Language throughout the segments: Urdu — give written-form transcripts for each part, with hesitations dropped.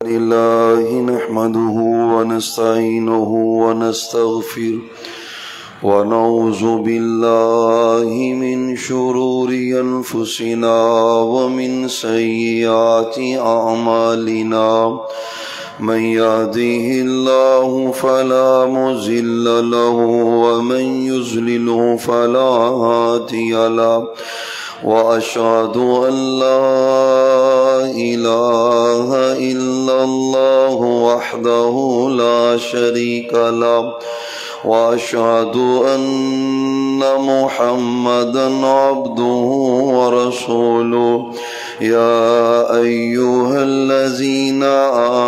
لله نحمده ونستعينه ونستغفره ونعوذ بالله من شرور أنفسنا ومن سيئات أعمالنا من يهده الله فلا مضل له ومن يضلل فلا هادي له وأشهد أن لا إله إلا الله وحده لا شريك له وأشهد أن محمدا عبده ورسوله يا أيها الذين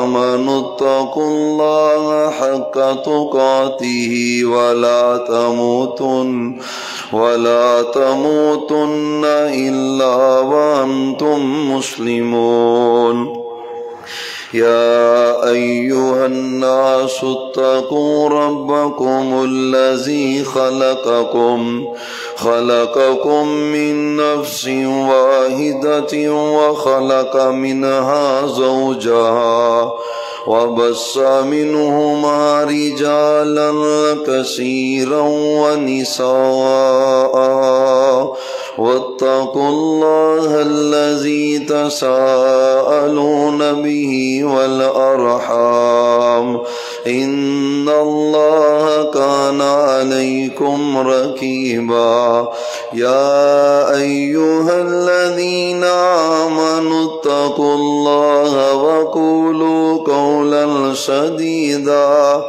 آمنوا اتقوا الله حق تقاته ولا تموتن إلا وأنتم مسلمون يا أيها الناس اتقوا ربكم الذي خلقكم من نفس واحدة وخلق منها زوجها وبث منهما رجالا كثيرا ونساء واتقوا الله الذي تساءلون به والأرحام إن الله كان عليكم رقيبا يا أيها الذين آمنوا اتقوا الله وقولوا قولا سديدا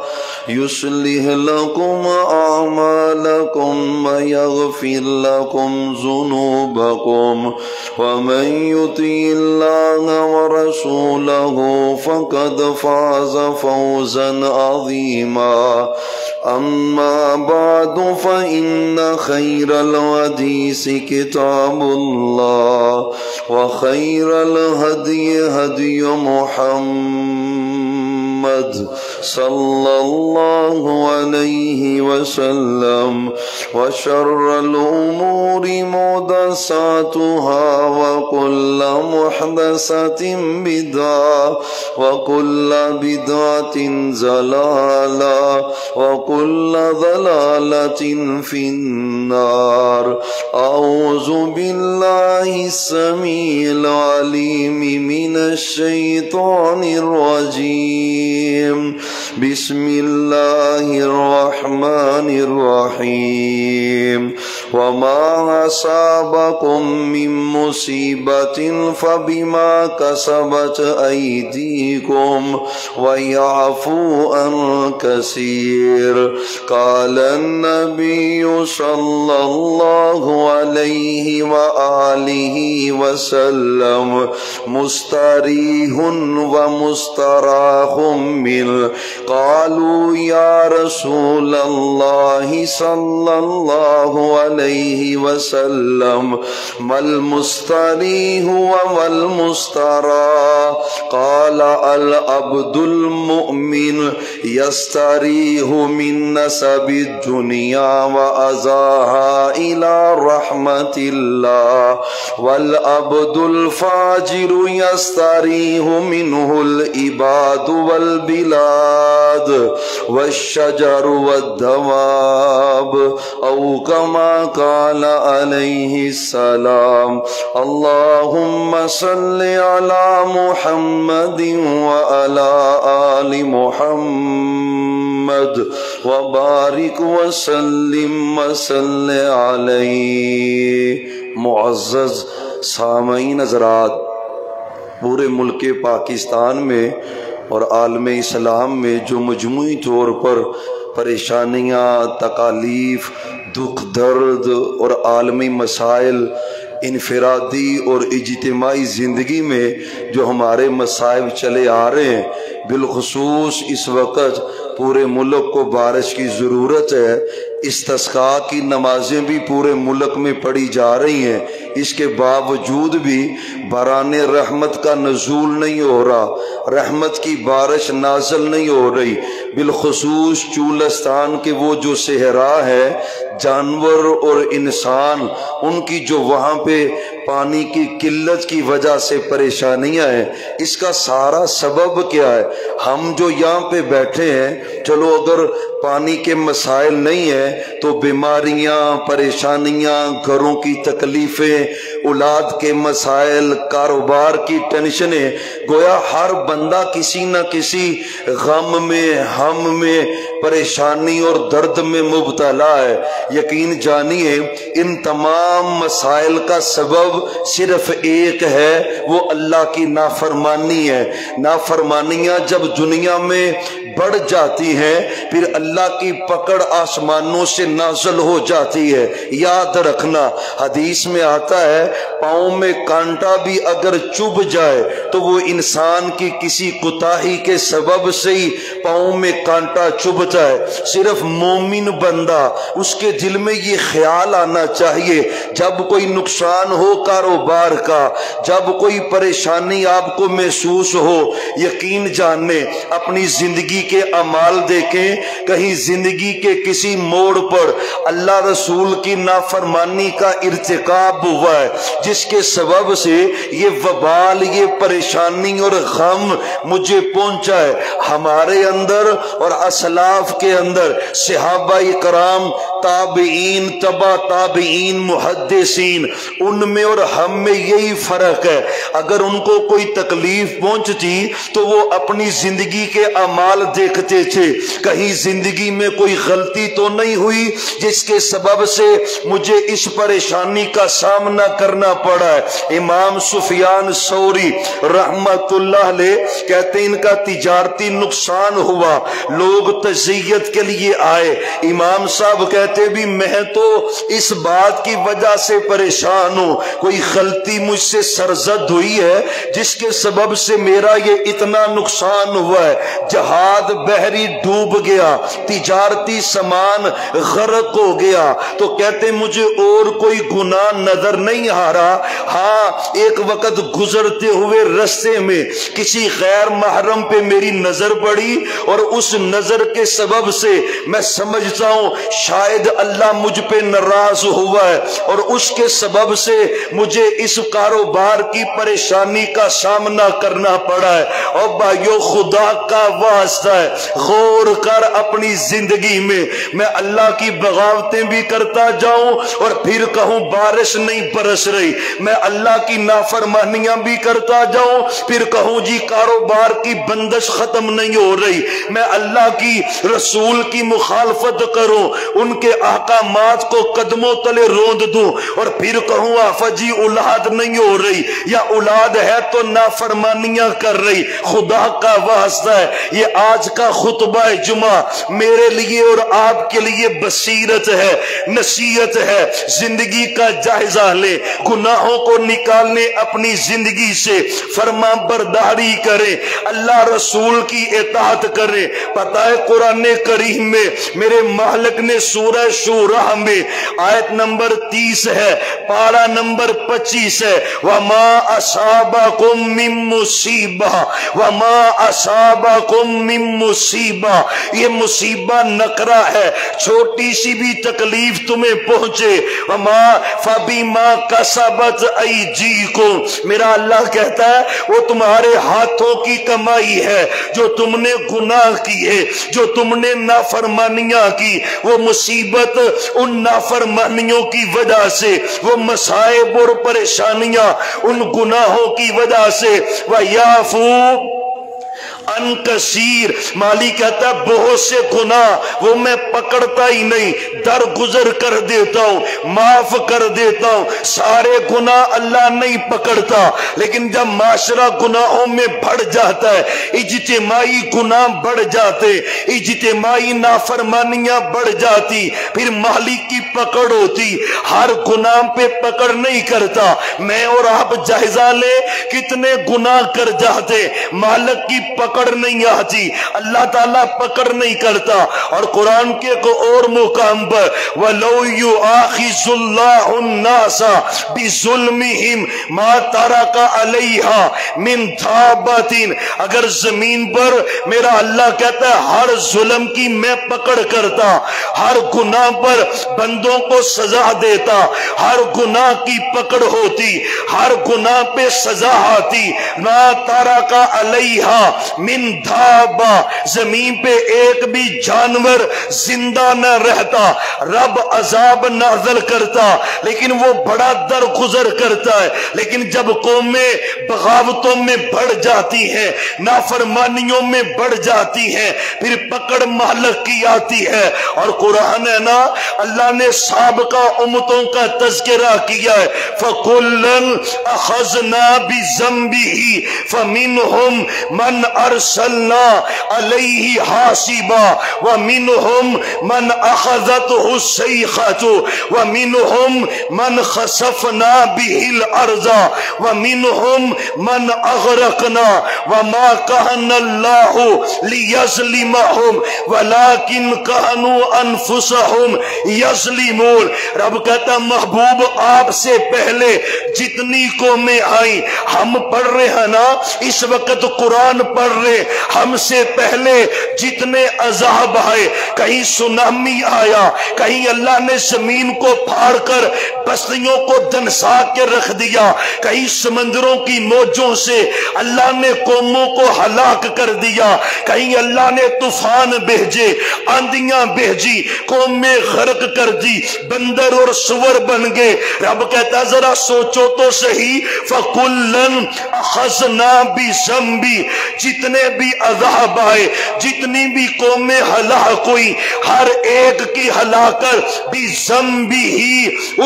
يصلح لكم أعمالكم ويغفر لكم ذنوبكم ومن يطع الله ورسوله فقد فاز فوزا عظيما أما بعد فإن خير الحديث كتاب الله وخير الهدي هدي محمد صلى الله عليه وسلم وشر الأمور محدثاتها وكل محدثة بدعة وكل بدعة ضلالة وكل ضلالة في النار أعوذ بالله السميع العليم من الشيطان الرجيم بسم الله الرحمن الرحيم وما أصابكم من مصيبة فبما كسبت أيديكم ويعفو عن كثير قال النبي صلى الله عليه وآله وسلم مستريح ومستراح منه قالوا يا رسول الله صلى الله عليه وسلم ما المستريح وما المستراح قال العبد المؤمن يستريح من نسب الدنيا وأذاها إلى رحمة الله والعبد الفاجر يستريح منه العباد والبلاد والشجر والدواب أو كما قال عليه السلام اللهم صل على محمد وعلى آل محمد وبارك وسلم وصل عليه معزز سامعین حضرات، پورے ملک پاکستان میں اور عالم اسلام میں جو مجموعی طور پر پریشانیاں، تکالیف، دکھ درد اور عالمی مسائل، انفرادی اور اجتماعی زندگی میں جو ہمارے مصائب چلے آ رہے ہیں، بالخصوص اس وقت پورے ملک کو بارش کی ضرورت ہے، استسقاء کی نمازیں بھی پورے ملک میں پڑھی جا رہی ہیں، اس کے باوجود بھی باران رحمت کا نزول نہیں ہو رہا، رحمت کی بارش نازل نہیں ہو رہی۔ بالخصوص چولستان کے وہ جو صحرا ہے، جانور اور انسان، ان کی جو وہاں پہ پانی کی قلت کی وجہ سے پریشانیاں ہیں، اس کا سارا سبب کیا ہے؟ ہم جو یہاں پہ بیٹھے ہیں، چلو اگر پانی کے مسائل نہیں ہیں تو بیماریاں، پریشانیاں، گھروں کی تکلیفیں، اولاد کے مسائل، کاروبار کی ٹینشنیں، گویا ہر بندہ کسی نہ کسی غم میں، ہم میں، پریشانی اور درد میں مبتلا ہے۔ یقین جانیے ان تمام مسائل کا سبب صرف ایک ہے، وہ اللہ کی نافرمانی ہے۔ نافرمانیاں جب دنیا میں بڑھ جاتی ہیں پھر اللہ کی پکڑ آسمانوں سے نازل ہو جاتی ہے۔ یاد رکھنا، حدیث میں آتا ہے پاؤں میں کانٹا بھی اگر چبھ جائے تو وہ انسان کی کسی کوتاہی کے سبب سے ہی پاؤں میں کانٹا چبھتا ہے۔ صرف مومن بندہ، اس کے دل میں یہ خیال آنا چاہیے جب کوئی نقصان ہو کاروبار کا، جب کوئی پریشانی آپ کو محسوس ہو، یقین جانیں اپنی زندگی کے اعمال دیکھیں، کہیں زندگی کے کسی موڑ پر اللہ رسول کی نافرمانی کا ارتکاب ہوا ہے جس کے سبب سے یہ وبال، یہ پریشانی اور غم مجھے پہنچا ہے۔ ہمارے اندر اور اسلاف کے اندر، صحابہ کرام، تابعین، تبع تابعین، محدثین، ان میں اور ہم میں یہی فرق ہے۔ اگر ان کو کوئی تکلیف پہنچتی تو وہ اپنی زندگی کے اعمال دیکھتے تھے، کہیں زندگی میں کوئی غلطی تو نہیں ہوئی جس کے سبب سے مجھے اس پریشانی کا سامنا کرنا پڑا ہے۔ امام سفیان ثوری رحمت اللہ علیہ کہتے ہیں ان کا تجارتی نقصان ہوا، لوگ تعزیت کے لیے آئے، امام صاحب کہتے بھی میں تو اس بات کی وجہ سے پریشان ہوں، کوئی غلطی مجھ سے سرزد ہوئی ہے جس کے سبب سے میرا یہ اتنا نقصان ہوا ہے۔ جہاد بحری ڈوب گیا، تجارتی سامان غرق ہو گیا، تو کہتے مجھے اور کوئی گناہ نظر نہیں آ رہا، ہاں ایک وقت گزرتے ہوئے رستے میں کسی غیر محرم پہ میری نظر پڑی اور اس نظر کے سبب سے میں سمجھتا ہوں شاید اللہ مجھ پہ ناراض ہوا ہے اور اس کے سبب سے مجھے اس کاروبار کی پریشانی کا سامنا کرنا پڑا ہے۔ اور بھائیو خدا کا واسطہ ہے، غور کر اپنی زندگی میں اللہ کی بغاوتیں بھی کرتا جاؤں اور پھر کہوں بارش نہیں برس رہی، میں اللہ کی نافرمانیاں بھی کرتا جاؤں پھر کہوں جی کاروبار کی بندش ختم نہیں ہو رہی، میں اللہ کی رسول کی مخالفت کروں، ان کے احکامات کو قدموں تلے روند دوں اور پھر کہوں آفت جی اولاد نہیں ہو رہی یا اولاد ہے تو نافرمانیاں کر رہی۔ خدا کا واسطہ ہے یہ آج کا خطبہ جمعہ میرے لیے اور آپ کے لیے بصیرت ہے، نصیحت ہے۔ زندگی کا جائزہ لے، گناہوں کو نکالنے اپنی زندگی سے، فرما برداری کریں، اللہ رسول کی اطاعت کریں۔ پتہ ہے قرآن کریم میں میرے مالک نے سورہ شورہ میں آیت نمبر 30 ہے، پارہ نمبر 25 ہے، وَمَا أَصَابَكُم مِّن مُّصِیبَةٍ وَمَا أَصَابَكُم مِّن مُّصِیبَةٍ، یہ مصیبہ نکرہ ہے، چھوٹی سی بھی تکلیف تمہیں پہنچے، وَمَا فَبِمَا كَسَبَتْ أَيْدِيكُم، میرا اللہ کہتا ہے وہ تمہارے ہاتھوں کی کمائی ہے، جو تم نے گناہ کیے، جو تم نے نافرمانیاں کی، وہ مصیبت ان نافرمانیوں کی وجہ سے، وہ مصائب اور پریشانیاں ان گناہوں کی وجہ سے، وَيَعْفُو ان کثیر، مالی کہتا ہے بہت سے گناہ وہ میں پکڑتا ہی نہیں، درگزر کر دیتا ہوں، معاف کر دیتا ہوں، سارے گناہ اللہ نہیں پکڑتا، لیکن جب معاشرہ گناہوں میں بڑھ جاتا ہے، اجتماعی گناہ بڑھ جاتے، اجتماعی نافرمانیاں بڑھ جاتی، پھر مالک کی پکڑ ہوتی، ہر گناہ پہ پکڑ نہیں کرتا۔ میں اور آپ جائزہ لیں کتنے گناہ کر جاتے، مالک کی پکڑ پکڑ نہیں آتی، اللہ تعالیٰ پکڑ نہیں کرتا۔ اور قرآن کے ایک اور مقام پر وَلَوْ يُؤَاخِذُ اللَّهُ النَّاسَ بِظُلْمِهِمْ مَا تَرَكَ عَلَيْهَا مِنْ دَابَّةٍ، اگر زمین پر میرا اللہ کہتا ہے ہر ظلم کی میں پکڑ کرتا، ہر گناہ پر بندوں کو سزا دیتا، ہر گناہ کی پکڑ ہوتی، ہر گناہ پہ سزا آتی، مَا تَرَكَ عَلَيْهَا مِنْ دَابَّةٍ، زمین پہ ایک بھی جانور زندہ نہ رہتا، رب عذاب نازل کرتا لیکن وہ بڑا درگزر کرتا ہے۔ لیکن جب قومیں بغاوتوں میں بڑھ جاتی ہیں، نافرمانیوں میں بڑھ جاتی ہیں، پھر پکڑ مہلک کی آتی ہے۔ اور قرآن ہے نا، اللہ نے سابقہ امتوں کا تذکرہ کیا ہے، فَكُلًّا أَخَذْنَا بِذَنبِهِ فَمِنْهُمْ مَنْ أَرْسَلْنَا عَلَيْهِ حَاسِبًا وَمِنْهُمْ مَنْ أَخَذَتْهُ الصَّيْحَةُ وَمِنْهُمْ مَنْ خَسَفْنَا بِهِ الْأَرْضَ وَمِنْهُمْ مَنْ أَغْرَقْنَا وَمَا كَانَ اللَّهُ لِيَظْلِمَهُمْ وَلَكِنْ كَانُوا أَنفُسَهُمْ يَظْلِمُونَ۔ رب کہتا محبوب آپ سے پہلے جتنی قومیں آئیں، ہم پڑھ رہے ہیں نا اس وقت قرآن پڑھ رہے، ہم سے پہلے جتنے عذاب آئے، کہیں سونامی آیا، کہیں اللہ نے زمین کو پھاڑ کر بستیوں کو دنسا کے رکھ دیا، کہیں سمندروں کی موجوں سے اللہ نے قوموں کو ہلاک کر دیا، کہیں اللہ نے طوفان بھیجے، آندیاں بھیجی، قومیں غرق کر دی، بندر اور سور بن گئے۔ رب کہتا ذرا سوچو تو صحیح، فَكُلًّا أَخَذْنَا بِذَنبِهِ، جتنے بھی عذاب آئے، جتنی بھی قومیں ہلاک ہوئی، ہر ایک کی ہلاکت بِذَنبِهِ،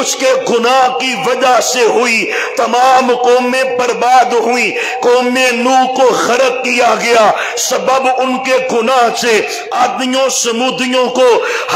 اس کے گناہ کی وجہ سے ہوئی۔ تمام قومیں برباد ہوئی، قوم نوح کو غرق کیا گیا، سبب ان کے گناہ سے۔ عادیوں سمودیوں کو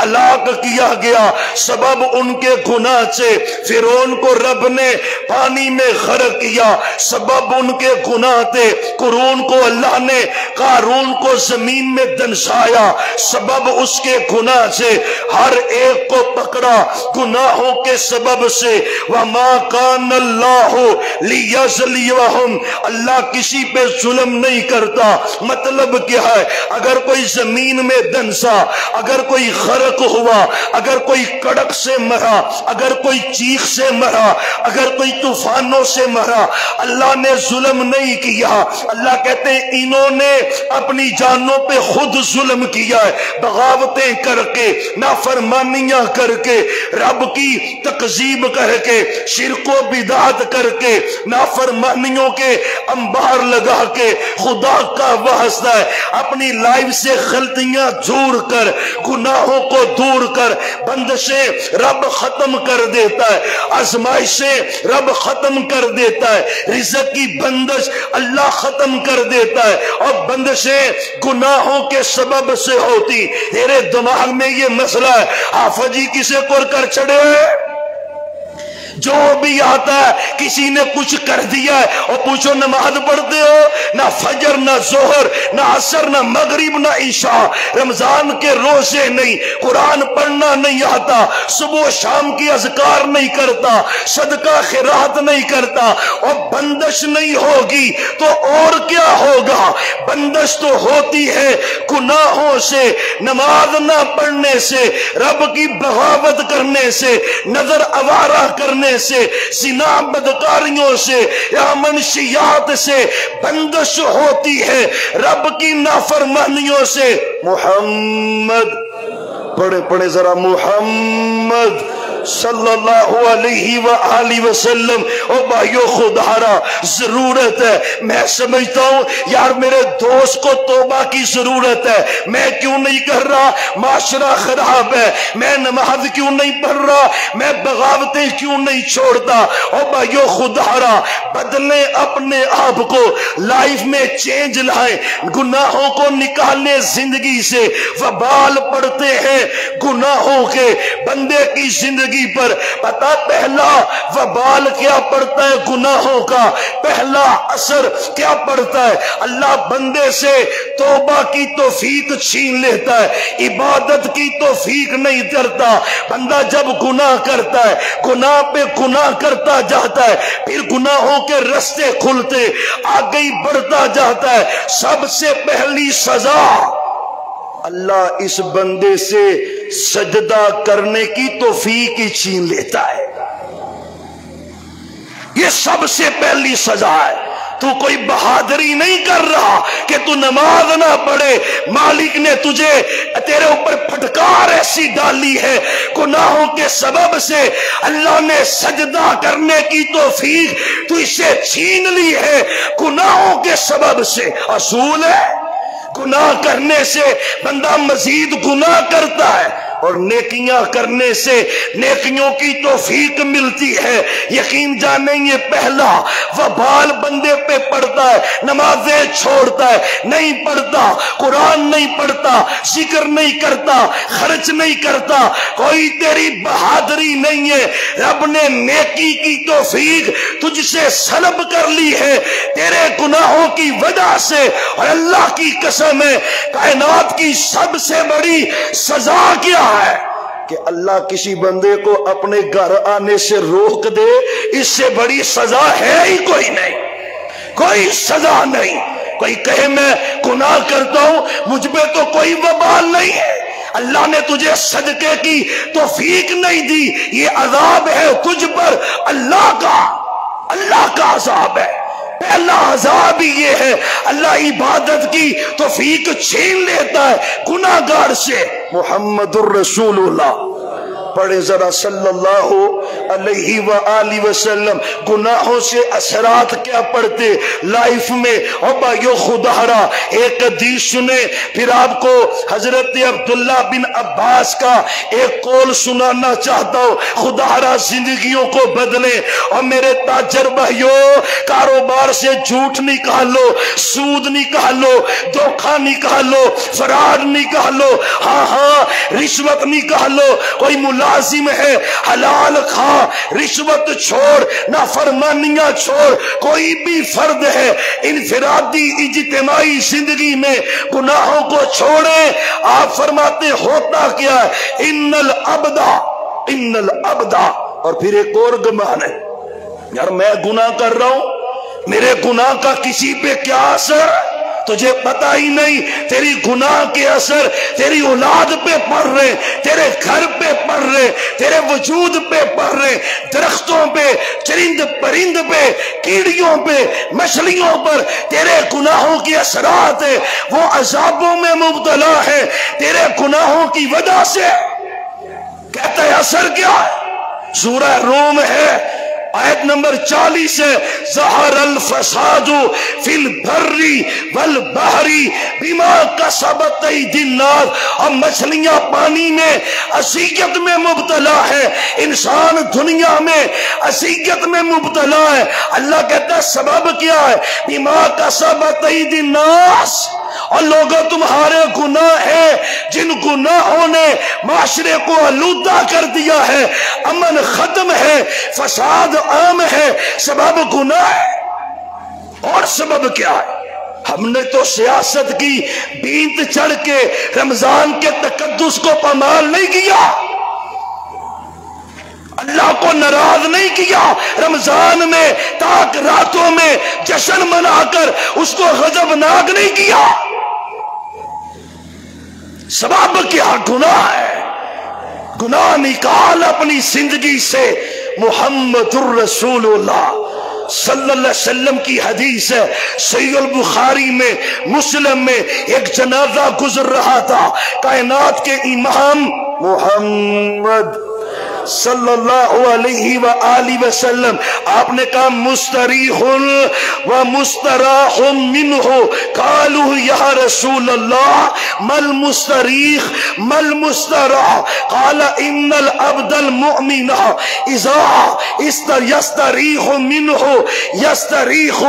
ہلاک کیا گیا، سبب ان کے گناہ سے۔ فرعون کو رب نے پانی میں غرق کیا، سبب ان کے گناہ تھے۔ قارون کو اللہ نے قارون کو زمین میں دنسایا، سبب اس کے گناہ سے۔ ہر ایک کو پکڑا گناہوں کے سبب سے۔ وَمَا كَانَ اللَّهُ لِيَظْلِمَهُمْ، اللہ کسی پہ ظلم نہیں کرتا۔ مطلب کیا ہے؟ اگر کوئی زمین میں دنسا، اگر کوئی غرق ہوا، اگر کوئی کڑک سے مرا، اگر کوئی چیخ سے مرا، اگر کوئی طوفانوں سے مرا، اللہ نے ظلم نہیں کیا۔ اللہ کہتے ہیں انہوں نے اپنی جانوں پہ خود ظلم کیا ہے، بغاوتیں کر کے، نافرمانیاں کر کے، رب کی تکذیب کر کے، شرک و بدعت کر کے، نافرمانیوں کے انبار لگا کے، خدا کا واسطہ ہے اپنی لائف سے غلطیاں دور کر، گناہوں کو دور کر، بندشیں رب ختم کر دیتا ہے، آزمائشیں رب ختم کر دیتا ہے، رزق کی بندش اللہ ختم کر دیتا ہے۔ اور بندشیں گناہوں کے سبب سے ہوتی۔ تیرے دماغ میں یہ مسئلہ ہے حافظ جی کسے کر چڑھے، جو بھی آتا ہے کسی نے کچھ کر دیا ہے، اور پوچھو نماز پڑھتے ہو؟ نہ فجر، نہ ظہر، نہ عصر، نہ مغرب، نہ عشاء، رمضان کے روزے نہیں، قرآن پڑھنا نہیں آتا، صبح و شام کی اذکار نہیں کرتا، صدقہ خیرات نہیں کرتا، اور بندش نہیں ہوگی تو اور کیا ہوگا؟ بندش تو ہوتی ہے گناہوں سے، نماز نہ پڑھنے سے، رب کی بغاوت کرنے سے، نظر آوارہ کرنے سے، زنا بدکاریوں سے، یا منشیات سے بندش ہوتی ہے، رب کی نافرمانیوں سے۔ محمد پڑھے ذرا، محمد صلی اللہ علیہ وآلہ وسلم۔ اور بھائیو خدا را ضرورت ہے، میں سمجھتا ہوں یار میرے دوست کو توبہ کی ضرورت ہے، میں کیوں نہیں کر رہا؟ معاشرہ خراب ہے، میں نماز کیوں نہیں پڑھ رہا؟ میں بغاوتیں کیوں نہیں چھوڑتا؟ اور بھائیو خدا را بدلیں اپنے آپ کو، لائف میں چینج لائیں، گناہوں کو نکالنے زندگی سے۔ وبال پڑتے ہیں گناہوں کے، بندے کی زندگی زندگی پر پتا پہلا وبال کیا پڑتا ہے گناہوں کا، پہلا اثر کیا پڑتا ہے؟ اللہ بندے سے توبہ کی توفیق چھین لیتا ہے، عبادت کی توفیق نہیں کرتا۔ بندہ جب گناہ کرتا ہے، گناہ پہ گناہ کرتا جاتا ہے، پھر گناہوں کے رستے کھلتے، آگے ہی بڑھتا جاتا ہے۔ سب سے پہلی سزا اللہ اس بندے سے سجدہ کرنے کی توفیق ہی چھین لیتا ہے۔ یہ سب سے پہلی سزا ہے۔ تو کوئی بہادری نہیں کر رہا کہ تو نماز نہ پڑھے، مالک نے تجھے تیرے اوپر پھٹکار ایسی ڈالی ہے، گناہوں کے سبب سے اللہ نے سجدہ کرنے کی توفیق تو اسے چھین لی ہے، گناہوں کے سبب سے۔ اصول ہے گناہ کرنے سے بندہ مزید گناہ کرتا ہے، اور نیکیاں کرنے سے نیکیوں کی توفیق ملتی ہے۔ یقین جانیں یہ پہلا وبال بندے پہ پڑتا ہے، نمازیں چھوڑتا ہے، نہیں پڑھتا، قرآن نہیں پڑھتا، ذکر نہیں کرتا، خرچ نہیں کرتا، کوئی تیری بہادری نہیں ہے، رب نے نیکی کی توفیق تجھ سے سلب کر لی ہے تیرے گناہوں کی وجہ سے۔ اور اللہ کی قسم ہے کائنات کی سب سے بڑی سزا کیا ہے کہ اللہ کسی بندے کو اپنے گھر آنے سے روک دے، اس سے بڑی سزا ہے ہی کوئی نہیں، کوئی سزا نہیں۔ کوئی کہے میں گناہ کرتا ہوں مجھ پہ تو کوئی وبال نہیں ہے، اللہ نے تجھے صدقے کی توفیق نہیں دی، یہ عذاب ہے تجھ پر، اللہ کا عذاب ہے۔ پہلا عذاب ہی یہ ہے، اللہ عبادت کی توفیق چھین لیتا ہے گناہ گار سے۔ محمد الرسول اللہ پڑھے ذرا صلی اللہ علیہ وآلہ وسلم۔ گناہوں سے اثرات کیا پڑتے لائف میں؟ اور بھائیو خدارا ایک حدیث سنے، پھر آپ کو حضرت عبداللہ بن عباس کا ایک قول سنانا چاہتا ہوں، خدارا زندگیوں کو بدلے۔ اور میرے تاجر بھائیو کاروبار سے جھوٹ نکالو، سود نکالو، دھوکہ نکالو، فراڈ نکالو، ہاں رشوت نکالو۔ کوئی ملازم ہے حلال کھا، رشوت چھوڑ، نافرمانیاں چھوڑ۔ کوئی بھی فرد ہے انفرادی اجتماعی زندگی میں گناہوں کو چھوڑے، آپ فرماتے ہوتا کیا ہے؟ ان العبد۔ اور پھر ایک اور گمان ہے، یار میں گناہ کر رہا ہوں، میرے گناہ کا کسی پہ کیا اثر؟ تجھے پتہ ہی نہیں تیری گناہ کے اثر تیری اولاد پہ پڑ رہے، تیرے گھر پہ پڑ رہے، تیرے وجود پہ پڑ رہے، درختوں پہ، چرند پرند پہ، کیڑیوں پہ، مچھلیوں پر تیرے گناہوں کے اثرات ہیں، وہ عذابوں میں مبتلا ہے تیرے گناہوں کی وجہ سے۔ کہتا ہے اثر کیا ہے؟ سورہ روم ہے، آیت نمبر 40 ہے، ظہر الفساد فی البر والبحر بما کسبت ایدی الناس۔ اور مچھلیاں پانی میں اذیت میں مبتلا ہے، انسان دنیا میں اذیت میں مبتلا ہے۔ اللہ کہتا ہے سبب کیا ہے؟ بما کسبت ایدی الناس۔ اور لوگوں تمہارے گناہ ہیں جن گناہوں نے معاشرے کو آلودہ کر دیا ہے، امن ختم ہے، فساد عام ہے، سبب گناہ ہے۔ اور سبب کیا ہے؟ ہم نے تو سیاست کی بینت چڑھ کے رمضان کے تقدس کو پامال نہیں کیا، اللہ کو ناراض نہیں کیا، رمضان میں تاک راتوں میں جشن منا کر اس کو غضبناک نہیں کیا۔ سبب کیا؟ گناہ ہے۔ گناہ نکال اپنی زندگی سے۔ محمد الرسول اللہ صلی اللہ علیہ وسلم کی حدیث ہے، صحیح البخاری میں، مسلم میں، ایک جنازہ گزر رہا تھا، کائنات کے امام محمد صلی اللہ علیہ وآلہ وسلم، آپ نے کہا مستریح و مستراح منہ، قالوا یا رسول اللہ مل مستریح مل مستراح، قال ان العبد المؤمن اذا یستریح منہ یستریح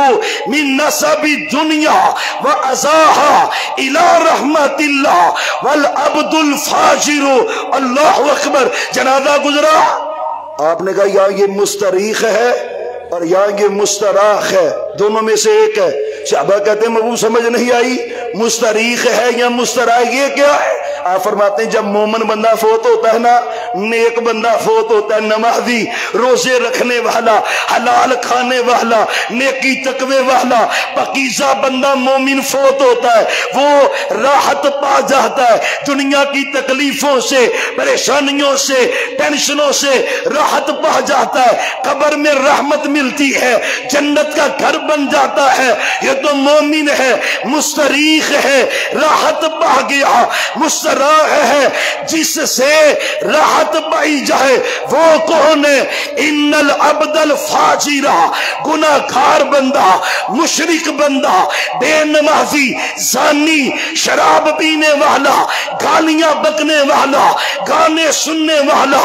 من نصب الدنیا وعزاها الى رحمت اللہ والعبد الفاجر۔ اللہ اکبر، جنازہ گزرا، آپ نے کہا یا یہ مستریخ ہے اور یا یہ مستراخ ہے، دونوں میں سے ایک ہے۔ صحابہ کہتے ہیں مبو سمجھ نہیں آئی، مستریخ ہے یا مستراخ یہ کیا ہے؟ آپ فرماتے ہیں جب مومن بندہ فوت ہوتا ہے نا، نیک بندہ فوت ہوتا ہے، نمازی، روزے رکھنے والا، حلال کھانے والا، نیکی تقوی والا، پاکیزہ بندہ مومن فوت ہوتا ہے، وہ راحت پا جاتا ہے، دنیا کی تکلیفوں سے، پریشانیوں سے، ٹینشنوں سے راحت پا جاتا ہے، قبر میں رحمت ملتی ہے، جنت کا گھر بن جاتا ہے۔ یہ تو مومن ہے، مستریخ ہے، راحت پا گیا۔ مستراح ہے جس سے راحت پائی جائے، وہ کون ہے؟ ان العبد الفاجر، گناہ کار بندہ، مشرک بندہ، بے نمازی، زانی، شراب پینے والا، گالیاں بکنے والا، گانے سننے والا،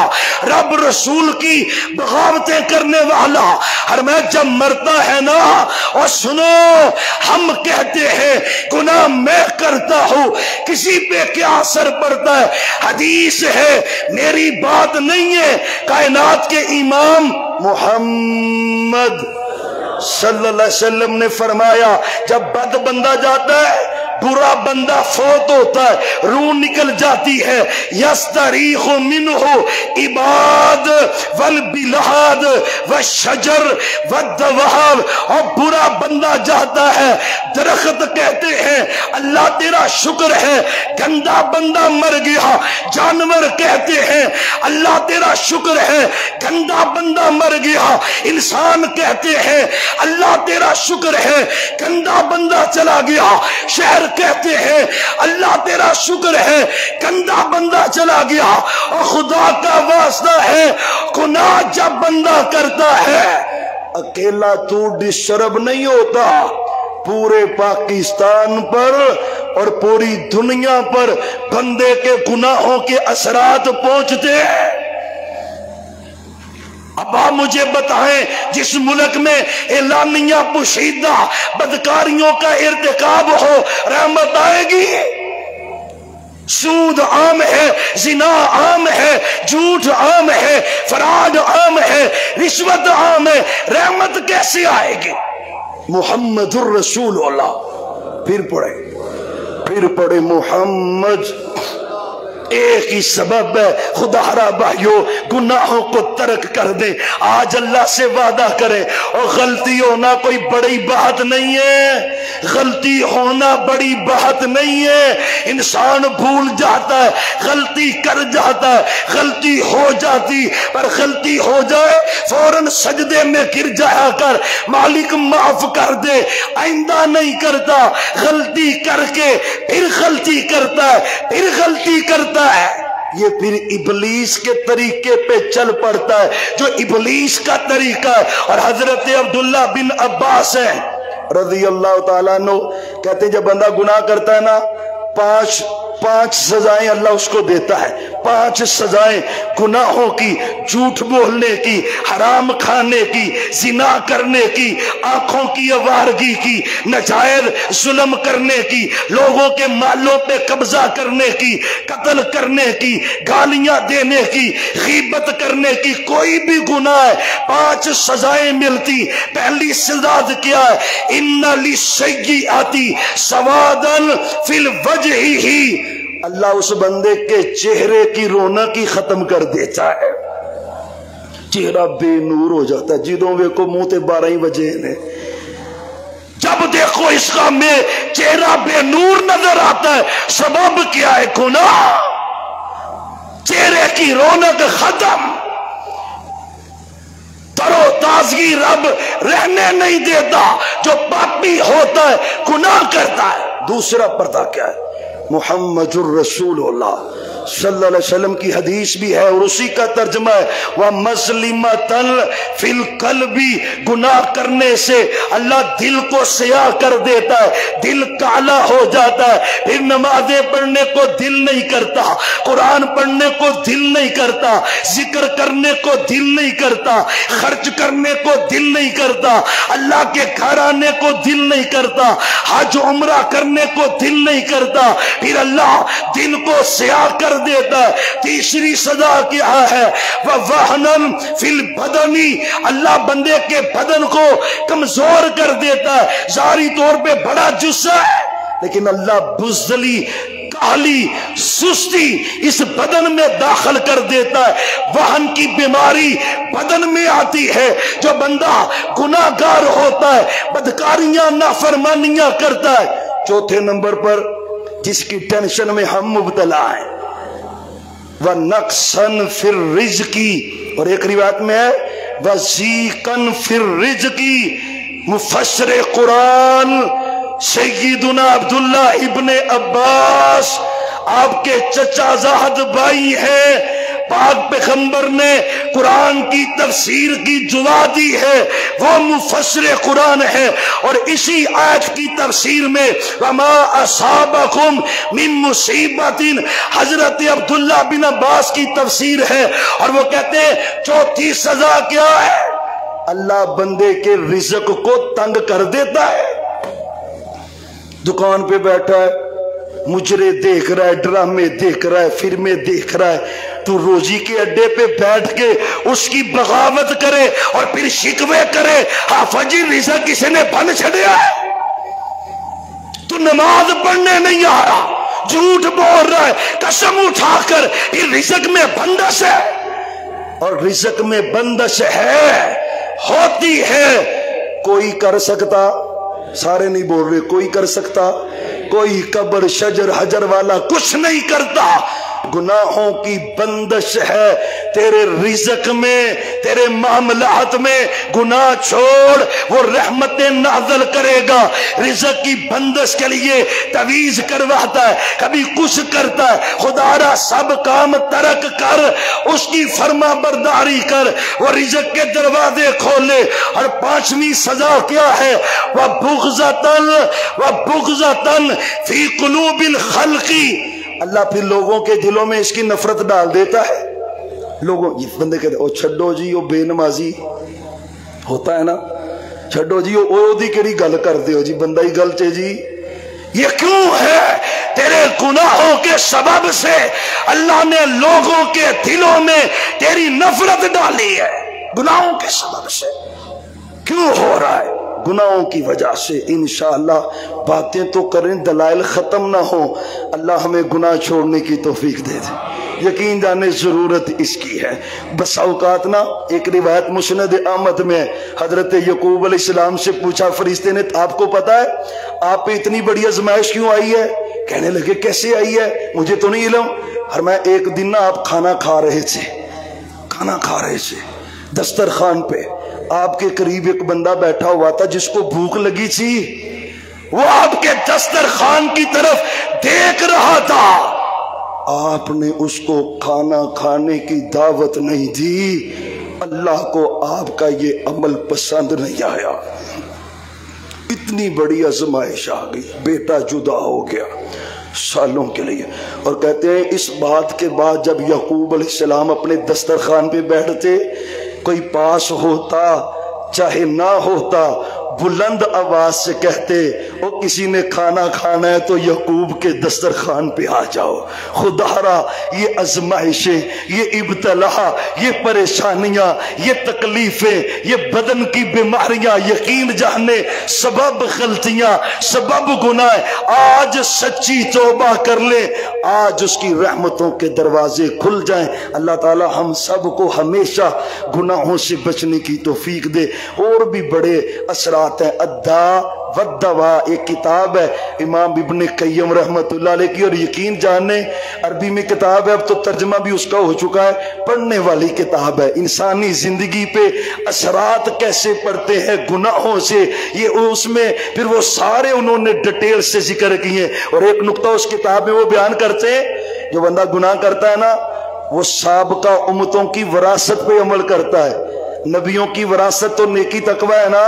رب رسول کی بغاوتیں کرنے والا، ہر میں جب مرتا ہے نا، اور سنو ہم کہتے ہیں گناہ میں کرتا ہوں، کسی پہ کیا اثر پڑتا ہے؟ حدیث ہے، میری بات نہیں ہے، کائنات کے امام محمد صلی اللہ علیہ وسلم نے فرمایا جب بد بندہ جاتا ہے، برا بندہ فوت ہوتا ہے، روح نکل جاتی ہے، یستریخ منہ عباد والبلاد والشجر والدواب، اور برا بندہ جاتا ہے، درخت کہتے ہیں اللہ تیرا شکر ہے گندا بندہ مر گیا، جانور کہتے ہیں اللہ تیرا شکر ہے گندا بندہ مر گیا، انسان کہتے ہیں اللہ تیرا شکر ہے گندا بندہ چلا گیا، شہر کہتے ہیں اللہ تیرا شکر ہے گندا بندہ چلا گیا۔ اور خدا کا واسطہ ہے، گناہ جب بندہ کرتا ہے اکیلا تو ڈسٹرب نہیں ہوتا، پورے پاکستان پر اور پوری دنیا پر بندے کے گناہوں کے اثرات پہنچتے ہیں۔ اب آپ مجھے بتائیں جس ملک میں اعلانیہ پوشیدہ بدکاریوں کا ارتکاب ہو، رحمت آئے گی؟ سود عام ہے، زنا عام ہے، جھوٹ عام ہے، فراڈ عام ہے، رشوت عام ہے، رحمت کیسے آئے گی؟ محمد الرسول اللہ، پھر پڑھے محمد، ایک ہی سبب ہے، خدا را بھائیو گناہوں کو ترک کر دیں، آج اللہ سے وعدہ کریں، اور غلطی ہونا کوئی بڑی بات نہیں ہے، غلطی ہونا بڑی بات نہیں ہے، انسان بھول جاتا ہے، غلطی کر جاتا ہے، غلطی ہو جاتی، پر غلطی ہو جائے فوراً سجدے میں گر جایا کر، مالک معاف کر دے، آئندہ نہیں کرتا، غلطی کر کے پھر غلطی کرتا ہے، پھر غلطی کرتا ہے، یہ پھر ابلیس کے طریقے پہ چل پڑتا ہے جو ابلیس کا طریقہ ہے۔ اور حضرت عبداللہ بن عباس ہیں رضی اللہ تعالیٰ عنہ کہتے ہیں جب بندہ گناہ کرتا ہے نا، پانچ سزائیں اللہ اس کو دیتا ہے، 5 سزائیں گناہوں کی، جھوٹ بولنے کی، حرام کھانے کی، زنا کرنے کی، آنکھوں کی آوارگی کی، ناجائز ظلم کرنے کی، لوگوں کے مالوں پہ قبضہ کرنے کی، قتل کرنے کی، گالیاں دینے کی، غیبت کرنے کی، کوئی بھی گناہ ہے 5 سزائیں ملتی۔ پہلی سزا کیا ہے؟ ان للسیئات سوادا فی الوجہ ہی، اللہ اس بندے کے چہرے کی رونق ہی ختم کر دیتا ہے، چہرہ بے نور ہو جاتا ہے، جدوں وے کو منہ تے 12 بجے نے، جب دیکھو اس کا میں چہرہ بے نور نظر آتا ہے، سبب کیا ہے؟ گناہ، چہرے کی رونق ختم، ترو تازگی رب رہنے نہیں دیتا، جو پاپی ہوتا ہے گناہ کرتا ہے۔ دوسرا پردہ کیا ہے؟ محمد الرسول اللہ صلی اللہ علیہ وسلم کی حدیث بھی ہے اور اسی کا ترجمہ ہے، وَمَظْلِمَةً فِي الْقَلْبِ، گناہ کرنے سے اللہ دل کو سیاہ کر دیتا ہے، دل کالا ہو جاتا ہے، پھر نمازیں پڑھنے کو دل نہیں کرتا، قرآن پڑھنے کو دل نہیں کرتا، ذکر کرنے کو دل نہیں کرتا، خرچ کرنے کو دل نہیں کرتا، اللہ کے گھر آنے کو دل نہیں کرتا، حج عمرہ کرنے کو دل نہیں کرتا، پھر اللہ دن کو سیاہ کر دیتا ہے۔ تیسری سزا کیا ہے؟ وَوَهْنًا فِي الْبَدَنِ، اللہ بندے کے بدن کو کمزور کر دیتا ہے۔ ظاہری طور پہ بڑا جسہ ہے لیکن اللہ بزدلی، کاہلی، سستی اس بدن میں داخل کر دیتا ہے۔ وہن کی بیماری بدن میں آتی ہے۔ جو بندہ گناہ گار ہوتا ہے، بدکاریاں نافرمانیاں کرتا ہے۔ چوتھے نمبر پر جس کی ٹینشن میں ہم مبتلا ہیں، وَنَقْصًا فِي الرِّزْقِ، اور ایک روایت میں ہے وَضِيقًا فِي الرِّزْقِ۔ مفسر قرآن سیدنا عبداللہ ابن عباس، آپ کے چچا زاہد بھائی ہیں، پاک پیغمبر نے قرآن کی تفسیر کی جوا دی ہے، وہ مفسر قرآن ہے، اور اسی آیت کی تفسیر میں وَمَا أَصَابَكُم مِّن مُّصِیبَةٍ حضرت عبداللہ بن عباس کی تفسیر ہے، اور وہ کہتے ہیں چوتھی سزا کیا ہے؟ اللہ بندے کے رزق کو تنگ کر دیتا ہے۔ دکان پہ بیٹھا ہے، مجرے دیکھ رہا ہے، ڈرامے دیکھ رہا ہے، فلمیں دیکھ رہا ہے، تو روزی کے اڈے پہ بیٹھ کے اس کی بغاوت کرے اور پھر شکوے کرے، حافظی رزق کسی نے بن چھڑیا ہے، تو نماز پڑھنے نہیں آیا، جھوٹ بول رہا ہے، قسم اٹھا کر یہ رزق میں بندش ہے، اور رزق میں بندش ہے، ہوتی ہے۔ کوئی کر سکتا، سارے نہیں بول رہے، کوئی کر سکتا، کوئی قبر شجر حجر والا کچھ نہیں کرتا۔ گناہوں کی بندش ہے تیرے رزق میں، تیرے معاملات میں، گناہ چھوڑ، وہ رحمتیں نازل کرے گا۔ رزق کی بندش کے لیے تعویذ کرواتا ہے، کبھی کچھ کرتا ہے، خدا را سب کام ترک کر اس کی فرما برداری کر، وہ رزق کے دروازے کھولے۔ اور پانچویں سزا کیا ہے؟ وَبُغْضَةً فِي قُلُوبِ الْخَلْقِ، اللہ پھر لوگوں کے دلوں میں اس کی نفرت ڈال دیتا ہے۔ لوگوں یہ بندے کہتے او چھڈو جی، او بے نمازی ہوتا ہے نا، چھڈو جی او دی کیڑی گل کردے ہو جی، بندہ ہی گل چے جی۔ یہ کیوں ہے؟ تیرے گناہوں کے سبب سے اللہ نے لوگوں کے دلوں میں تیری نفرت ڈالی ہے، گناہوں کے سبب سے۔ کیوں ہو رہا ہے؟ گناہوں کی وجہ سے۔ انشاءاللہ باتیں تو کریں، دلائل ختم نہ ہوں، اللہ ہمیں گناہ چھوڑنے کی توفیق دے دے، یقین جانے ضرورت اس کی ہے۔ بس اوقات نا، ایک روایت مسند احمد میں حضرت یعقوب علیہ السلام سے پوچھا فرشتے نے، آپ کو پتا ہے آپ پہ اتنی بڑی آزمائش کیوں آئی ہے؟ کہنے لگے کیسے آئی ہے؟ مجھے تو نہیں علم۔ فرمایا ایک دن نا آپ کھانا کھا رہے تھے دسترخوان پہ، آپ کے قریب ایک بندہ بیٹھا ہوا تھا جس کو بھوک لگی تھی، وہ آپ کے دسترخوان کی طرف دیکھ رہا تھا، آپ نے اس کو کھانا کھانے کی دعوت نہیں دی، اللہ کو آپ کا یہ عمل پسند نہیں آیا، اتنی بڑی آزمائش آ گئی، بیٹا جدا ہو گیا سالوں کے لیے۔ اور کہتے ہیں اس بات کے بعد جب یعقوب علیہ السلام اپنے دسترخوان پہ بیٹھتے، کوئی پاس ہوتا چاہے نہ ہوتا، بلند آواز سے کہتے او کسی نے کھانا کھانا ہے تو یعقوب کے دسترخوان پہ آ جاؤ۔ خدا را یہ آزمائشیں، یہ ابتلا، یہ پریشانیاں، یہ تکلیفیں، یہ بدن کی بیماریاں، یقین جانے سبب غلطیاں، سبب گناہ، آج سچی توبہ کر لے، آج اس کی رحمتوں کے دروازے کھل جائیں۔ اللہ تعالی ہم سب کو ہمیشہ گناہوں سے بچنے کی توفیق دے۔ اور بھی بڑے اثرات ہیں، الداء والدواء ایک کتاب ہے امام ابن قیم رحمت اللہ علیہ کی، اور یقین جاننے عربی میں کتاب ہے، اب تو ترجمہ بھی اس کا ہو چکا ہے، پڑھنے والی کتاب ہے۔ انسانی زندگی پہ اثرات کیسے پڑتے ہیں گناہوں سے، یہ اس میں پھر وہ سارے انہوں نے ڈیٹیل سے ذکر کیے۔ اور ایک نقطہ اس کتاب میں وہ بیان کرتے ہیں، جو بندہ گناہ کرتا ہے نا، وہ سابقہ امتوں کی وراثت پہ عمل کرتا ہے۔ نبیوں کی وراثت تو نیکی تقوی ہے نا،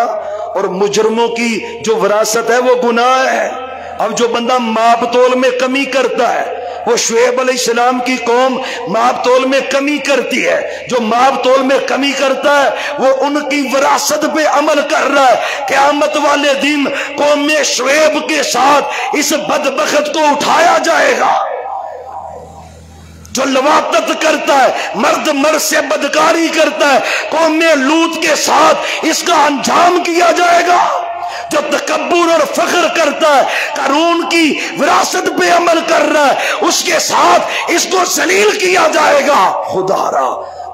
اور مجرموں کی جو وراثت ہے وہ گناہ ہے۔ اب جو بندہ ماپ تول میں کمی کرتا ہے، وہ شعیب علیہ السلام کی قوم ماپ تول میں کمی کرتی ہے، جو ماپ تول میں کمی کرتا ہے وہ ان کی وراثت پہ عمل کر رہا ہے۔ قیامت والے دن قوم شعیب کے ساتھ اس بدبخت کو اٹھایا جائے گا، جو لواطت کرتا ہے، مرد مرد سے بدکاری کرتا ہے، قوم لوط کے ساتھ اس کا انجام کیا جائے گا۔ جو تکبر اور فخر کرتا ہے، قارون کی وراثت پہ عمل کر رہا ہے، اس کے ساتھ اس کو ذلیل کیا جائے گا۔ خدا را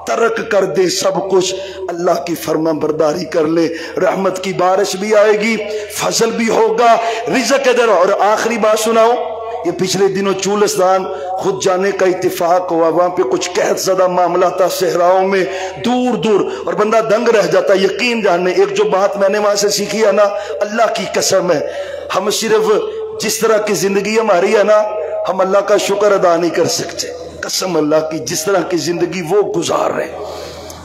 ترک کر دے سب کچھ، اللہ کی فرما برداری کر لے، رحمت کی بارش بھی آئے گی، فضل بھی ہوگا، رزق ادھر۔ اور آخری بات سناؤ، یہ پچھلے دنوں چولستان خود جانے کا اتفاق ہوا، وہاں پہ کچھ قحط زدہ معاملہ تھا صحراؤں میں، دور دور، اور بندہ دنگ رہ جاتا۔ یقین جاننے، ایک جو بات میں نے وہاں سے سیکھی ہے نا، اللہ کی قسم ہے، ہم صرف جس طرح کی زندگی ہماری ہے نا، ہم اللہ کا شکر ادا نہیں کر سکتے، قسم اللہ کی، جس طرح کی زندگی وہ گزار رہے ہیں۔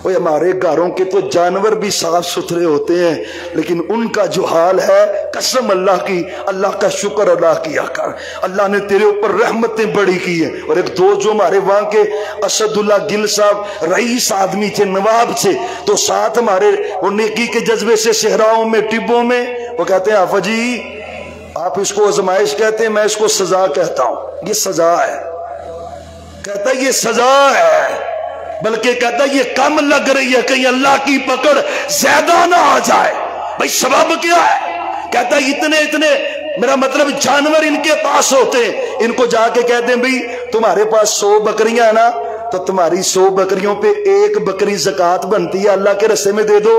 وہ ہمارے گھروں کے تو جانور بھی صاف ستھرے ہوتے ہیں، لیکن ان کا جو حال ہے، قسم اللہ کی، اللہ کا شکر ادا کیا کر، اللہ نے تیرے اوپر رحمتیں بڑی کی ہیں۔ اور ایک دو جو ہمارے وہاں کے اسد اللہ گل صاحب رئیس آدمی تھے، نواب تھے، تو ساتھ ہمارے وہ نیکی کے جذبے سے صحراؤں میں، ٹبوں میں، وہ کہتے ہیں آفا جی آپ اس کو آزمائش کہتے ہیں، میں اس کو سزا کہتا ہوں، یہ سزا ہے۔ کہتا ہے یہ سزا ہے، بلکہ کہتا ہے یہ کم لگ رہی ہے، کہیں اللہ کی پکڑ زیادہ نہ آ جائے۔ بھائی سبب کیا ہے؟ کہتا ہے اتنے میرا مطلب جانور ان کے پاس ہوتے ہیں، ان کو جا کے کہتے ہیں بھئی تمہارے پاس 100 بکریاں ہیں نا، تو تمہاری 100 بکریوں پہ 1 بکری زکوٰۃ بنتی ہے، اللہ کے رستے میں دے دو۔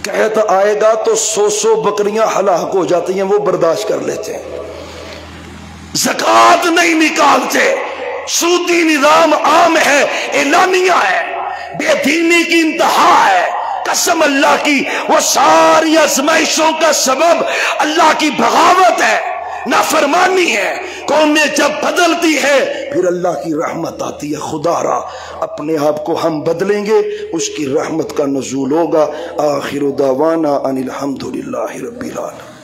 قحط آئے گا تو 100 بکریاں ہلاک ہو جاتی ہیں، وہ برداشت کر لیتے ہیں، زکوٰۃ نہیں نکالتے۔ سودی نظام عام ہے، اعلانیہ ہے، بے دینی کی انتہا ہے، قسم اللہ کی، وہ ساری آزمائشوں کا سبب اللہ کی بغاوت ہے، نافرمانی ہے۔ قومیں جب بدلتی ہے پھر اللہ کی رحمت آتی ہے۔ خدا را اپنے آپ کو ہم بدلیں گے، اس کی رحمت کا نزول ہوگا۔ آخر دعوانا ان الحمدللہ رب العالمین۔